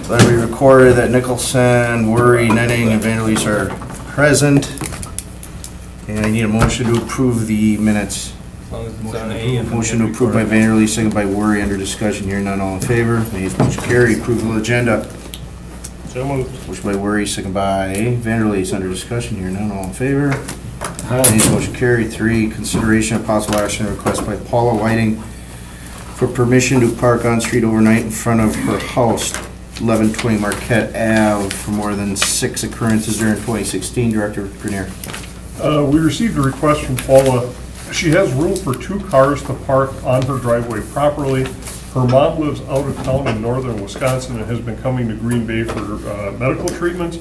Let it be recorded that Nicholson, Worry, Netting, and Vanderleest are present. And I need a motion to approve the minutes. As long as it's on A. and Motion to approve by Vanderleest, second by Worry, under discussion here, none, all in favor. Nays, motion carried. Approval agenda. So moved. Motion by Worry, second by Vanderleest, under discussion here, none, all in favor. Nays, motion carried. 3, consideration of possible action request by Paula Whiting for permission to park on street overnight in front of her house, 1120 Marquette Ave, for more than 6 occurrences during 2016. Director Grenier. We received a request from Paula. She has room for 2 cars to park on her driveway properly. Her mom lives out of town in northern Wisconsin and has been coming to Green Bay for medical treatment.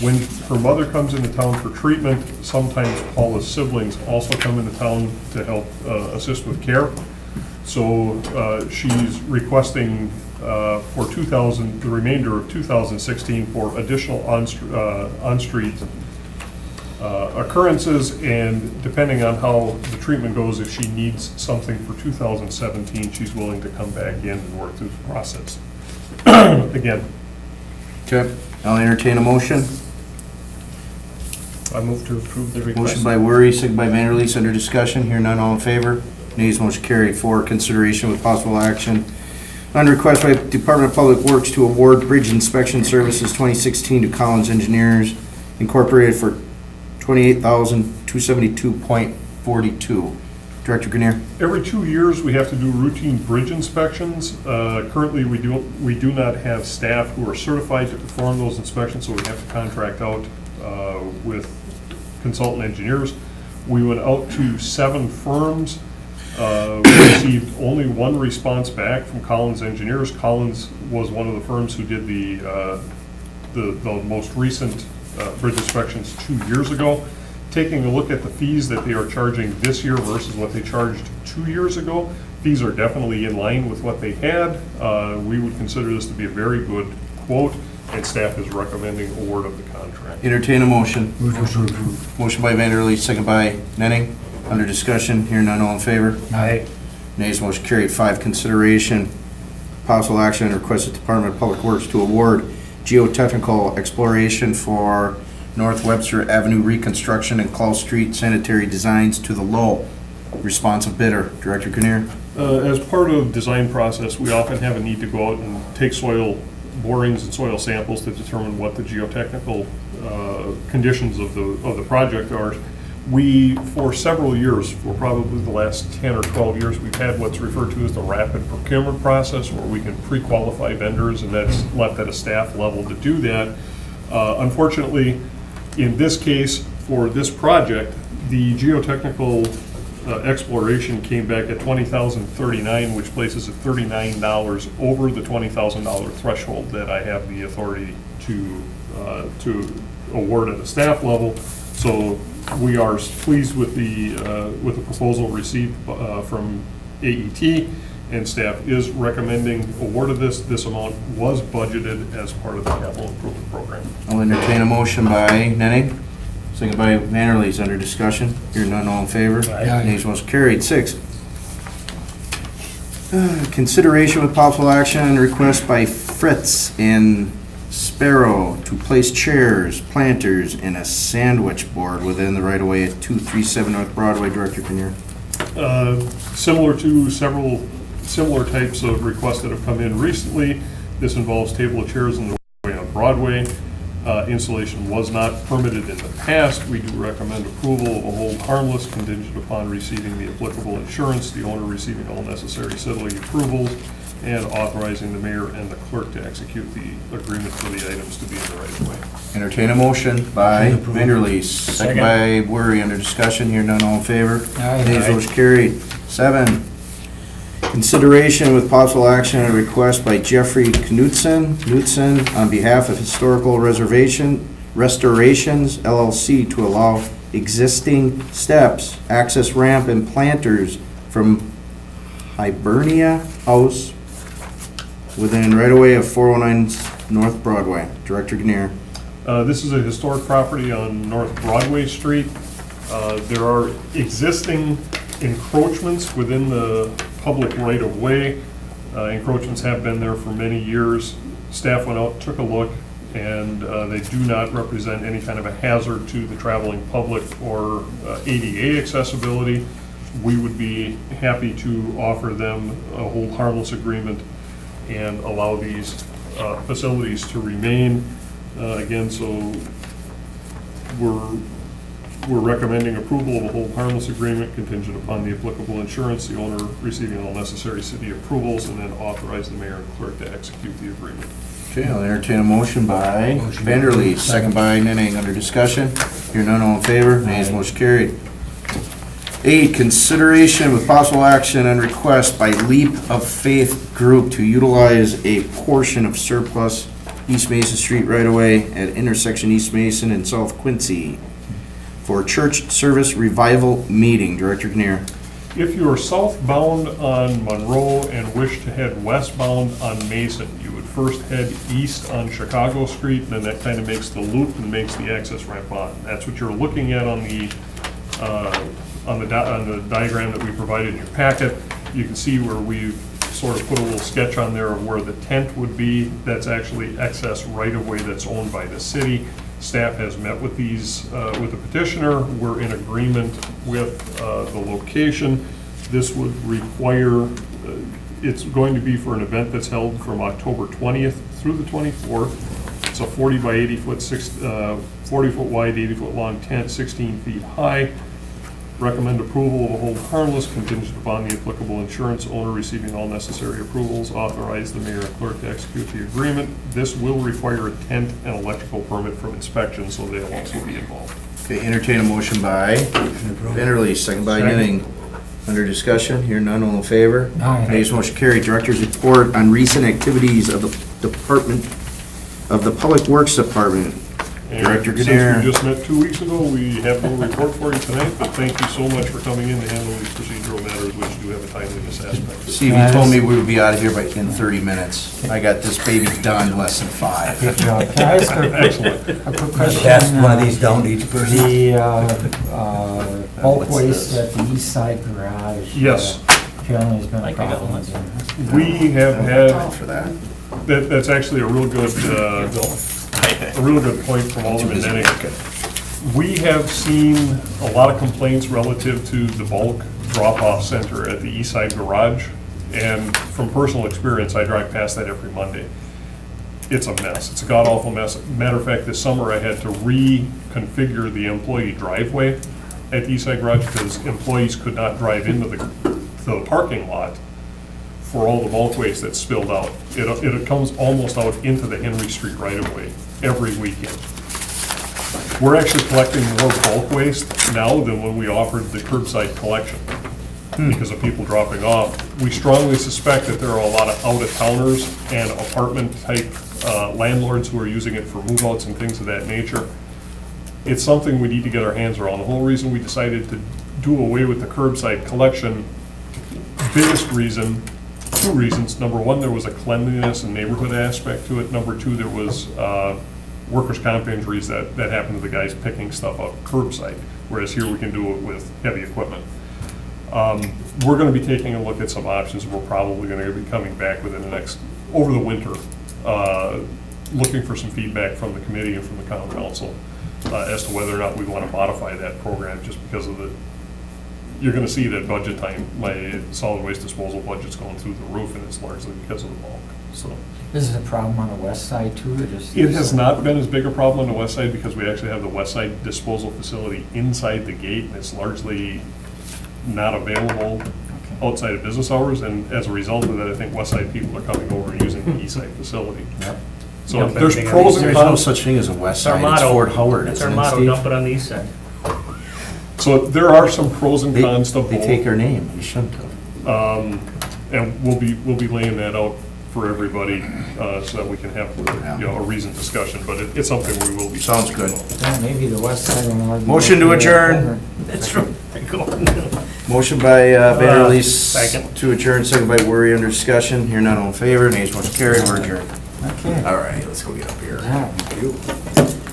When her mother comes into town for treatment, sometimes Paula's siblings also come into town to help assist with care. So she's requesting for the remainder of 2016 for additional on-street occurrences, and depending on how the treatment goes, if she needs something for 2017, she's willing to come back in and work through the process. Again, Okay. I'll entertain a motion. I move to approve the request. Motion by Worry, second by Vanderleest, under discussion. Here none, all in favor. Nays, motion carried. 4, consideration with possible action on request by Department of Public Works to award bridge inspection services 2016 to Collins Engineers Incorporated for $28,272.42. Director Grenier. every 2 years, we have to do routine bridge inspections. Currently, we do not have staff who are certified to perform those inspections, so we have to contract out with consultant engineers. We went out to 7 firms. We received only 1 response back from Collins Engineers. Collins was one of the firms who did the most recent bridge inspections 2 years ago. Taking a look at the fees that they are charging this year versus what they charged 2 years ago, fees are definitely in line with what they had. We would consider this to be a very good quote, and staff is recommending award of the contract. Entertain a motion. Motion by Vanderleest, second by Netting. Under discussion. Here none, all in favor. Aye. Nays, motion carried. 5, consideration, possible action and request the Department of Public Works to award geotechnical exploration for North Webster Avenue reconstruction and Claus Street sanitary designs to the low responsive bidder. Director Grenier. As part of design process, we often have a need to go out and take soil borings and soil samples to determine what the geotechnical conditions of the project are. We, for several years, for probably the last 10 or 12 years, we've had what's referred to as the rapid procurement process, where we can pre-qualify vendors, and that's left at a staff level to do that. Unfortunately, in this case, for this project, the geotechnical exploration came back at $20,039, which places it $39 over the $20,000 threshold that I have the authority to award at the staff level. So we are pleased with the proposal received from AET, and staff is recommending award of this. This amount was budgeted as part of the capital improvement program. I'll entertain a motion by Netting, second by Vanderleest. Under discussion. Here none, all in favor. Aye. Nays, motion carried. 6, consideration with possible action and request by Fritz and Sparrow to place chairs, planters, and a sandwich board within the right-of-way at 237 North Broadway. Director Grenier. Similar to several similar types of requests that have come in recently, this involves table of chairs in the way on Broadway. Installation was not permitted in the past. We do recommend approval of a hold harmless contingent upon receiving the applicable insurance, the owner receiving all necessary city approvals, and authorizing the mayor and the clerk to execute the agreement for the items to be in the right of way. Entertain a motion by Vanderleest, second by Worry. Under discussion. Here none, all in favor. Aye. Nays, motion carried. 7, consideration with possible action and a request by Jeffrey Knutson on behalf of Historical Restorations LLC to allow existing steps, access ramp, and planters from Hibernia House within right-of-way of 409 North Broadway. Director Grenier. This is a historic property on North Broadway Street. There are existing encroachments within the public right-of-way. Encroachments have been there for many years. Staff went out, took a look, and they do not represent any kind of a hazard to the traveling public or ADA accessibility. We would be happy to offer them a hold harmless agreement and allow these facilities to remain. Again, so we're recommending approval of a hold harmless agreement contingent upon the applicable insurance, the owner receiving all necessary city approvals, and then authorize the mayor and clerk to execute the agreement. Okay, I'll entertain a motion by Vanderleest, second by Nenning, under discussion. Hear none, all in favor, nays, motion carried. 8, consideration with possible action and request by Leap of Faith Group to utilize a portion of surplus East Mason Street right-of-way at intersection East Mason and South Quincy for church service revival meeting. Director Kinnear. If you are southbound on Monroe and wish to head westbound on Mason, you would first head east on Chicago Street, and then that kind of makes the loop and makes the access ramp on. That's what you're looking at on the diagram that we provided in your packet. You can see where we've sort of put a little sketch on there of where the tent would be. That's actually excess right-of-way that's owned by the city. Staff has met with with the petitioner. We're in agreement with the location. This would require, it's going to be for an event that's held from October 20th through the 24th. It's a 40 by 80 foot, 40 foot wide, 80 foot long tent, 16 feet high. Recommend approval of a hold harmless contingent upon the applicable insurance, owner receiving all necessary approvals, authorize the mayor and clerk to execute the agreement. This will require a tent and electrical permit from inspection, so they'll also be involved. Okay, entertain a motion by Vanderleest, second by Nenning. Under discussion, hear none, all in favor? Aye. Nays, motion carried. Director's report on recent activities of the Department of the Public Works Department. And Director since Kinnear. we just met 2 weeks ago, we have no report for you tonight, but thank you so much for coming in to handle these procedural matters, which do have a timeliness aspect. Steve, you told me we would be out of here in 30 minutes. I got this baby done in less than 5. Good job. Can I ask Excellent. a quick question? Pass one of these down to each person. The bulk waste at the east side garage. Yes. Apparently has been a Like I got problem. one. We have had, For that. that's actually a real good point from Alderman Nenning. We have seen a lot of complaints relative to the bulk drop-off center at the east side garage. And from personal experience, I drive past that every Monday. It's a mess. It's a god-awful mess. Matter of fact, this summer I had to reconfigure the employee driveway at the east side garage because employees could not drive into the parking lot for all the bulk waste that's spilled out. It comes almost out into the Henry Street right-of-way every weekend. We're actually collecting more bulk waste now than when we offered the curbside collection because of people dropping off. We strongly suspect that there are a lot of out-of-towners and apartment-type landlords who are using it for move-outs and things of that nature. It's something we need to get our hands around. The whole reason we decided to do away with the curbside collection, biggest reason, 2 reasons. Number one, there was a cleanliness and neighborhood aspect to it. Number two, there was workers' comp injuries that happened to the guys picking stuff up curbside, whereas here we can do it with heavy equipment. We're going to be taking a look at some options. We're probably going to be coming back within over the winter, looking for some feedback from the committee and from the common council as to whether or not we want to modify that program just because of you're going to see that budget time, my solid waste disposal budget's going through the roof, and it's largely because of the bulk, so. Is it a problem on the west side too, or just? It has not been as big a problem on the west side because we actually have the west side disposal facility inside the gate, and it's largely not available outside of business hours, and as a result of that, I think west side people are coming over and using the east side facility. Yep. So Yep. there's pros and There's no cons. such thing as a west That's our side, it's motto. Fort Howard, That's our isn't it, motto, Steve? dump it on the east side. So there are some pros and cons to They take both. our name, you shouldn't have. And we'll be laying that out for everybody, so that we can have, a reasoned discussion, but it's something we will be. Sounds good. Yeah, maybe the west side will not be. Motion to adjourn. That's right. Motion by Vanderleest Second. to adjourn, second by Worry, under discussion. Hear none, all in favor, nays, motion carried, we're adjourned. Okay. All right, let's go get up here. Yeah.